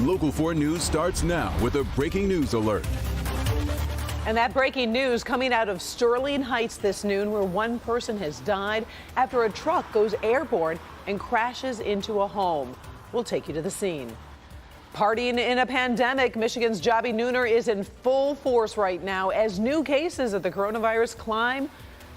Local 4 News starts now with a breaking news alert. And that breaking news coming out of Sterling Heights this noon, where one person has died after a truck goes airborne and crashes into a home. We'll take you to the scene. Partying in a pandemic, Michigan's Jobbie Nooner is in full force right now as new cases of the coronavirus climb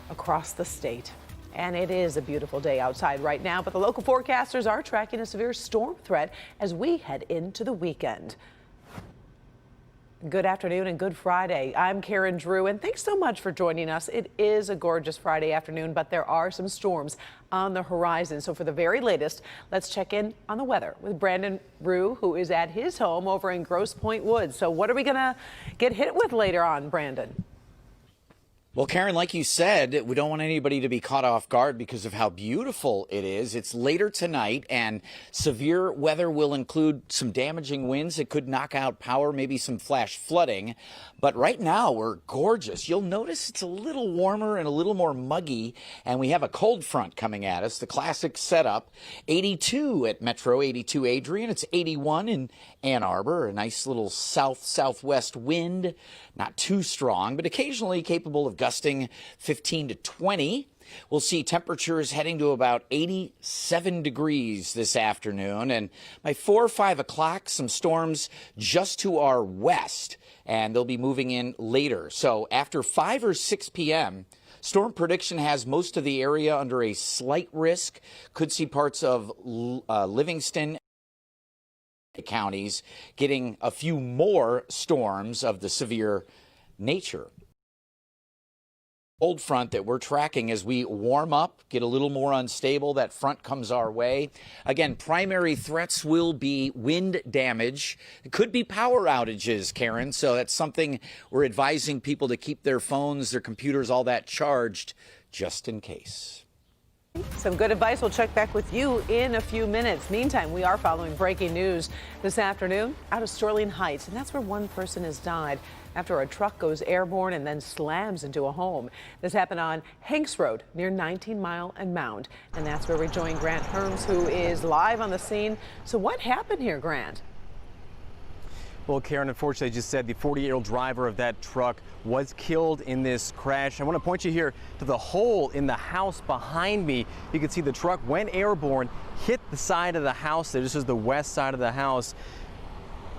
across the state. And it is a beautiful day outside right now, but the local forecasters are tracking a severe storm threat as we head into the weekend. Good afternoon and good Friday. I'm Karen Drew, and thanks so much for joining us. It is a gorgeous Friday afternoon, but there are some storms on the horizon. So for the very latest, let's check in on the weather with Brandon Rue, who is at his home over in Grosse Pointe Woods. So what are we going to get hit with later on, Brandon? Well, Karen, like you said, we don't want anybody to be caught off guard because of how beautiful it is. It's later tonight, and severe weather will include some damaging winds. It could knock out power, maybe some flash flooding. But right now, we're gorgeous. You'll notice it's a little warmer and a little more muggy, and we have a cold front coming at us, the classic setup. 82 at Metro, 82 Adrian. It's 81 in Ann Arbor. A nice little south-southwest wind, not too strong, but occasionally capable of gusting 15 to 20. We'll see temperatures heading to about 87 degrees this afternoon. And by 4 or 5 o'clock, some storms just to our west, and they'll be moving in later. So after 5 or 6 p.m., storm prediction has most of the area under a slight risk. Could see parts of Livingston counties getting a few more storms of the severe nature. Cold front that we're tracking as we warm up, get a little more unstable. That front comes our way. Again, primary threats will be wind damage. It could be power outages, Karen. So that's something we're advising people to keep their phones, their computers, all that charged just in case. Some good advice. We'll check back with you in a few minutes. Meantime, we are following breaking news this afternoon out of Sterling Heights, and that's where one person has died after a truck goes airborne and then slams into a home. This happened on Hanks Road near 19 Mile and Mound, and that's where we join Grant Herms, who is live on the scene. So what happened here, Grant? Well, Karen, unfortunately, I just said the 40-year-old driver of that truck was killed in this crash. I want to point you here to the hole in the house behind me. You can see the truck went airborne, hit the side of the house there. This is the west side of the house.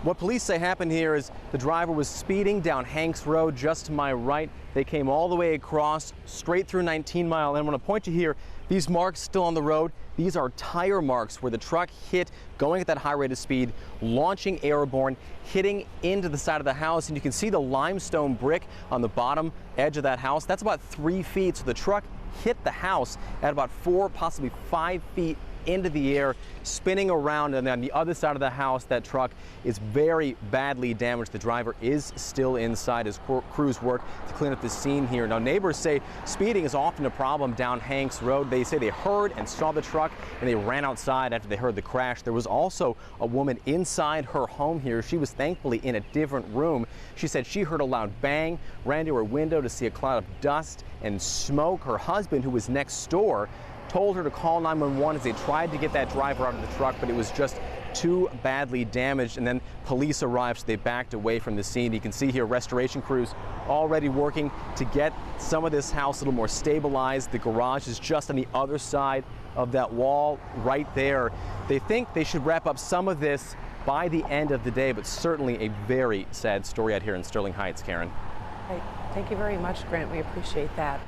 What police say happened here is the driver was speeding down Hanks Road just to my right. They came all the way across, straight through 19 Mile. And I want to point you here, these marks still on the road, these are tire marks where the truck hit, going at that high rate of speed, launching airborne, hitting into the side of the house. And you can see the limestone brick on the bottom edge of that house. That's about 3 feet. So the truck hit the house at about 4, possibly 5 feet into the air, spinning around, and on the other side of the house, that truck is very badly damaged. The driver is still inside as crews work to clean up the scene here. Now, neighbors say speeding is often a problem down Hanks Road. They say they heard and saw the truck, and they ran outside after they heard the crash. There was also a woman inside her home here. She was thankfully in a different room. She said she heard a loud bang, ran to her window to see a cloud of dust and smoke. Her husband, who was next door, told her to call 911 as they tried to get that driver out of the truck, but it was just too badly damaged. And then police arrived, so they backed away from the scene. You can see here restoration crews already working to get some of this house a little more stabilized. The garage is just on the other side of that wall right there. They think they should wrap up some of this by the end of the day, but certainly a very sad story out here in Sterling Heights, Karen. Right. Thank you very much, Grant. We appreciate that.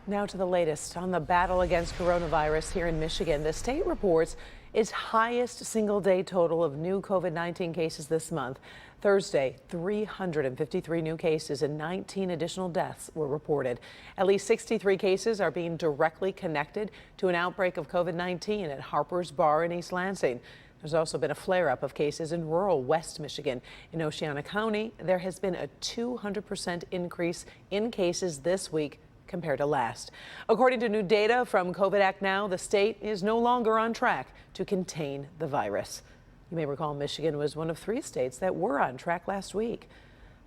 Now to the latest on the battle against coronavirus here in Michigan. The state reports its highest single-day total of new COVID-19 cases this month. Thursday, 353 new cases and 19 additional deaths were reported. At least 63 cases are being directly connected to an outbreak of COVID-19 at Harper's Bar in East Lansing. There's also been a flare-up of cases in rural West Michigan. In Oceana County, there has been a 200% increase in cases this week compared to last. According to new data from COVID Act Now, the state is no longer on track to contain the virus. You may recall Michigan was one of 3 states that were on track last week.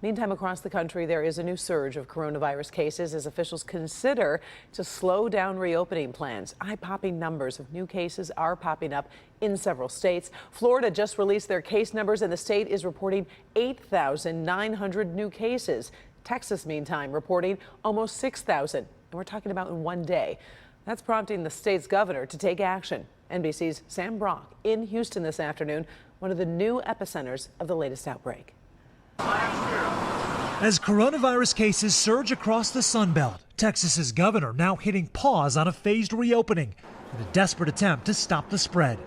Meantime, across the country, there is a new surge of coronavirus cases as officials consider to slow down reopening plans. Eye-popping numbers of new cases are popping up in several states. Florida just released their case numbers, and the state is reporting 8,900 new cases. Texas, meantime, reporting almost 6,000. And we're talking about in one day. That's prompting the state's governor to take action. NBC's Sam Brock in Houston this afternoon, one of the new epicenters of the latest outbreak. As coronavirus cases surge across the Sun Belt, Texas's governor now hitting pause on a phased reopening in a desperate attempt to stop the spread.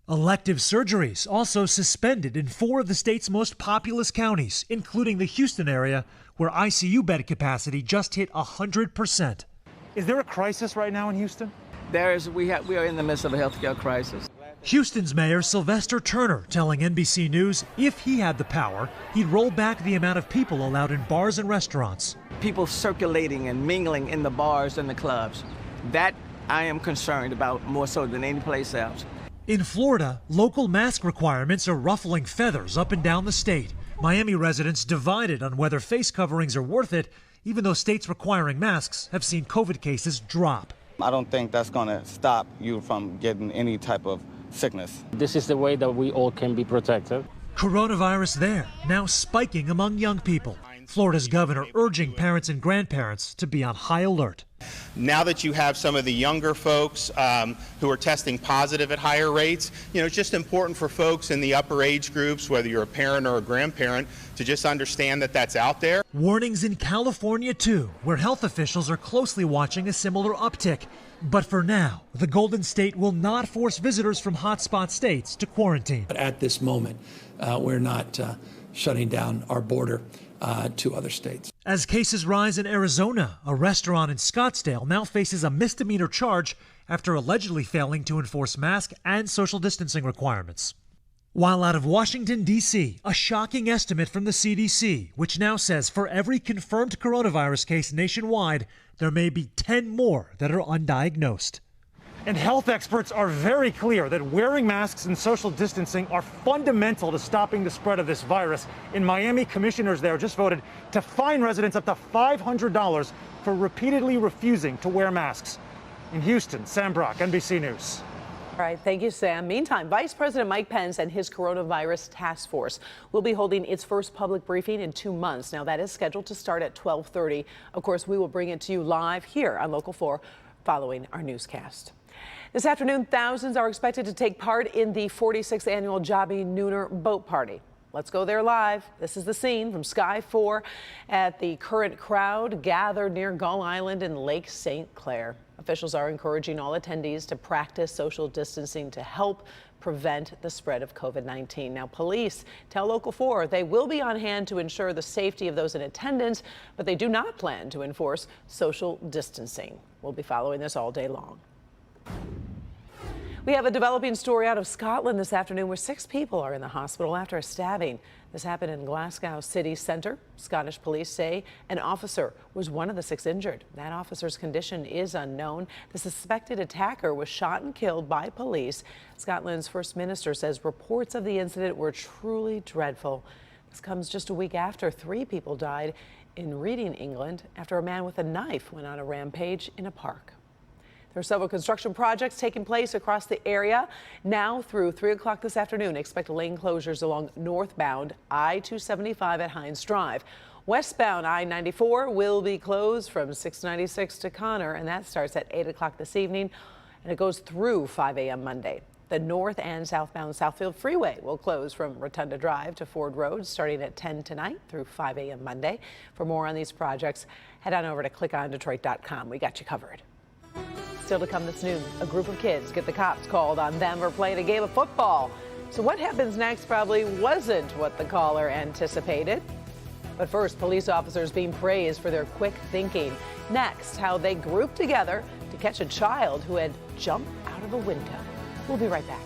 Elective surgeries also suspended in 4 of the state's most populous counties, including the Houston area, where ICU bed capacity just hit 100%. Is there a crisis right now in Houston? We are in the midst of a healthcare crisis. Houston's Mayor Sylvester Turner telling NBC News if he had the power, he'd roll back the amount of people allowed in bars and restaurants. People circulating and mingling in the bars and the clubs. That I am concerned about more so than any place else. In Florida, local mask requirements are ruffling feathers up and down the state. Miami residents divided on whether face coverings are worth it, even though states requiring masks have seen COVID cases drop. I don't think that's going to stop you from getting any type of sickness. This is the way that we all can be protected. Coronavirus there, now spiking among young people. Florida's governor urging parents and grandparents to be on high alert. Now that you have some of the younger folks who are testing positive at higher rates, it's just important for folks in the upper age groups, whether you're a parent or a grandparent, to just understand that that's out there. Warnings in California, too, where health officials are closely watching a similar uptick. But for now, the Golden State will not force visitors from hotspot states to quarantine. But at this moment, we're not shutting down our border to other states. As cases rise in Arizona, a restaurant in Scottsdale now faces a misdemeanor charge after allegedly failing to enforce mask and social distancing requirements. While out of Washington, D.C., a shocking estimate from the CDC, which now says for every confirmed coronavirus case nationwide, there may be 10 more that are undiagnosed. And health experts are very clear that wearing masks and social distancing are fundamental to stopping the spread of this virus. In Miami, commissioners there just voted to fine residents up to $500 for repeatedly refusing to wear masks. In Houston, Sam Brock, NBC News. All right, thank you, Sam. Meantime, Vice President Mike Pence and his coronavirus task force will be holding its first public briefing in 2 months. Now, that is scheduled to start at 12:30. Of course, we will bring it to you live here on Local 4 following our newscast. This afternoon, thousands are expected to take part in the 46th annual Jobbie Nooner boat party. Let's go there live. This is the scene from Sky 4 at the current crowd gathered near Gull Island in Lake St. Clair. Officials are encouraging all attendees to practice social distancing to help prevent the spread of COVID-19. Now, police tell Local 4 they will be on hand to ensure the safety of those in attendance, but they do not plan to enforce social distancing. We'll be following this all day long. We have a developing story out of Scotland this afternoon where 6 people are in the hospital after a stabbing. This happened in Glasgow city centre. Scottish police say an officer was one of the 6 injured. That officer's condition is unknown. The suspected attacker was shot and killed by police. Scotland's First Minister says reports of the incident were truly dreadful. This comes just a week after 3 people died in Reading, England, after a man with a knife went on a rampage in a park. There are several construction projects taking place across the area. Now through 3 o'clock this afternoon, expect lane closures along northbound I-275 at Hines Drive. Westbound I-94 will be closed from 696 to Connor, and that starts at 8 o'clock this evening, and it goes through 5 a.m. Monday. The north and southbound Southfield Freeway will close from Rotunda Drive to Ford Road starting at 10 tonight through 5 a.m. Monday. For more on these projects, head on over to clickondetroit.com. We got you covered. Still to come this noon, a group of kids get the cops called on them for playing a game of football. So what happens next probably wasn't what the caller anticipated. But first, police officers being praised for their quick thinking. Next, how they grouped together to catch a child who had jumped out of a window. We'll be right back.